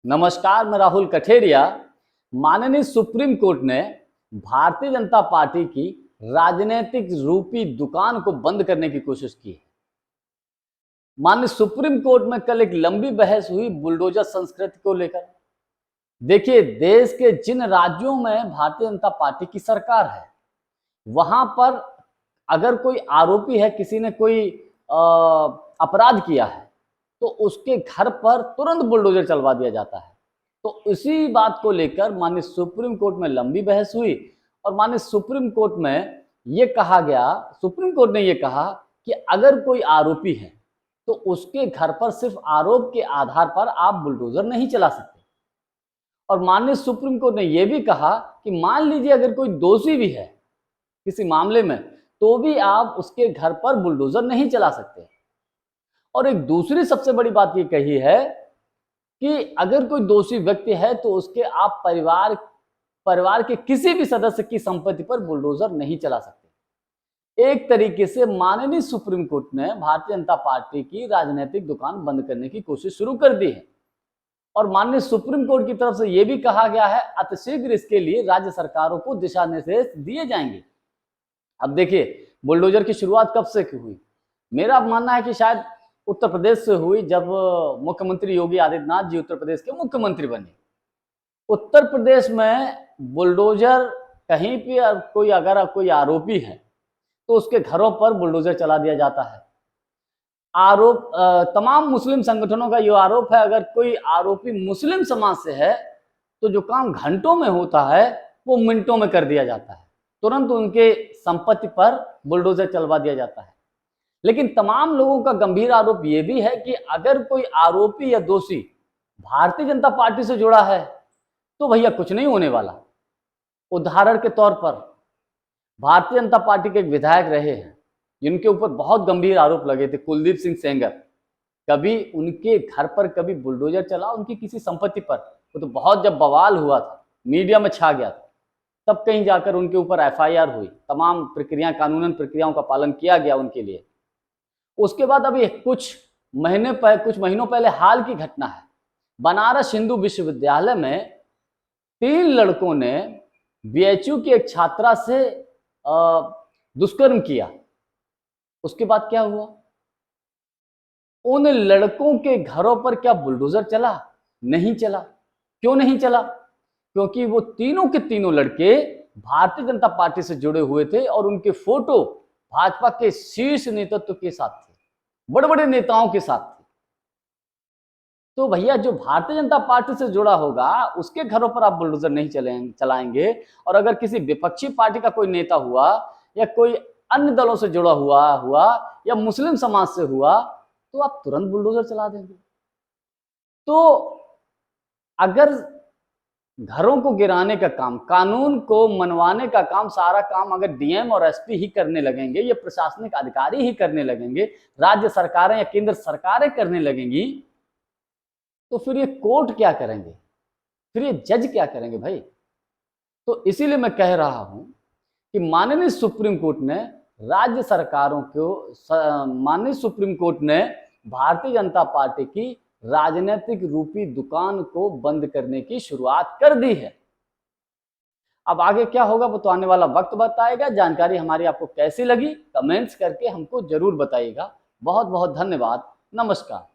नमस्कार, मैं राहुल कठेरिया। माननीय सुप्रीम कोर्ट ने भारतीय जनता पार्टी की राजनीतिक रूपी दुकान को बंद करने की कोशिश की है। माननीय सुप्रीम कोर्ट में कल एक लंबी बहस हुई बुलडोजर संस्कृति को लेकर। देखिए, देश के जिन राज्यों में भारतीय जनता पार्टी की सरकार है, वहां पर अगर कोई आरोपी है, किसी ने कोई अपराध किया है, तो उसके घर पर तुरंत बुलडोजर चलवा दिया जाता है। तो इसी बात को लेकर माननीय सुप्रीम कोर्ट में लंबी बहस हुई और माननीय सुप्रीम कोर्ट में सुप्रीम कोर्ट ने यह कहा कि अगर कोई आरोपी है तो उसके घर पर सिर्फ आरोप के आधार पर आप बुलडोजर नहीं चला सकते। और माननीय सुप्रीम कोर्ट ने यह भी कहा कि मान लीजिए अगर कोई दोषी भी है किसी मामले में, तो भी आप उसके घर पर बुलडोजर नहीं चला सकते। और एक दूसरी सबसे बड़ी बात यह कही है कि अगर कोई दोषी व्यक्ति है तो उसके आप परिवार के किसी भी सदस्य की संपत्ति पर बुलडोजर नहीं चला सकते। एक तरीके से माननीय सुप्रीम कोर्ट ने भारतीय जनता पार्टी की राजनीतिक दुकान बंद करने की कोशिश शुरू कर दी है। और माननीय सुप्रीम कोर्ट की तरफ से यह भी कहा गया है अतिशीघ्र इसके लिए राज्य सरकारों को दिशा निर्देश दिए जाएंगे। अब देखिए, बुलडोजर की शुरुआत कब से हुई? मेरा मानना है कि शायद उत्तर प्रदेश से हुई, जब मुख्यमंत्री योगी आदित्यनाथ जी उत्तर प्रदेश के मुख्यमंत्री बने। उत्तर प्रदेश में बुलडोजर कहीं भी अगर कोई आरोपी है तो उसके घरों पर बुलडोजर चला दिया जाता है। तमाम मुस्लिम संगठनों का यह आरोप है, अगर कोई आरोपी मुस्लिम समाज से है तो जो काम घंटों में होता है वो मिनटों में कर दिया जाता है। तुरंत उनके संपत्ति पर बुलडोजर चलवा दिया जाता है। लेकिन तमाम लोगों का गंभीर आरोप यह भी है कि अगर कोई आरोपी या दोषी भारतीय जनता पार्टी से जुड़ा है तो भैया कुछ नहीं होने वाला। उदाहरण के तौर पर भारतीय जनता पार्टी के एक विधायक रहे हैं जिनके ऊपर बहुत गंभीर आरोप लगे थे, कुलदीप सिंह सेंगर। कभी उनके घर पर कभी बुलडोजर चला उनकी किसी संपत्ति पर, वो तो बहुत जब बवाल हुआ था, मीडिया में छा गया था, तब कहीं जाकर उनके ऊपर एफआईआर हुई। तमाम प्रक्रियाएं, कानूनन प्रक्रियाओं का पालन किया गया उनके लिए। उसके बाद अभी कुछ महीनों पहले हाल की घटना है, बनारस हिंदू विश्वविद्यालय में 3 लड़कों ने बीएचयू की एक छात्रा से दुष्कर्म किया। उसके बाद क्या हुआ? उन लड़कों के घरों पर क्या बुलडोजर चला? नहीं चला। क्यों नहीं चला? क्योंकि वो तीनों के तीनों लड़के भारतीय जनता पार्टी से जुड़े हुए थे और उनके फोटो भाजपा के शीर्ष नेतृत्व के साथ थे, बड़े बड़े नेताओं के साथ थे। तो भैया, जो भारतीय जनता पार्टी से जुड़ा होगा उसके घरों पर आप बुलडोजर नहीं चलाएंगे। और अगर किसी विपक्षी पार्टी का कोई नेता हुआ या कोई अन्य दलों से जुड़ा हुआ या मुस्लिम समाज से हुआ तो आप तुरंत बुलडोजर चला देंगे। तो अगर घरों को गिराने का काम, कानून को मनवाने का काम, सारा काम अगर डीएम और एसपी ही करने लगेंगे, ये प्रशासनिक अधिकारी ही करने लगेंगे, राज्य सरकारें या केंद्र सरकारें करने लगेंगी, तो फिर ये कोर्ट क्या करेंगे? फिर ये जज क्या करेंगे भाई? तो इसीलिए मैं कह रहा हूं कि माननीय सुप्रीम कोर्ट ने भारतीय जनता पार्टी की राजनीतिक रूपी दुकान को बंद करने की शुरुआत कर दी है। अब आगे क्या होगा वो तो आने वाला वक्त बताएगा। जानकारी हमारी आपको कैसी लगी कमेंट्स करके हमको जरूर बताइएगा। बहुत बहुत धन्यवाद। नमस्कार।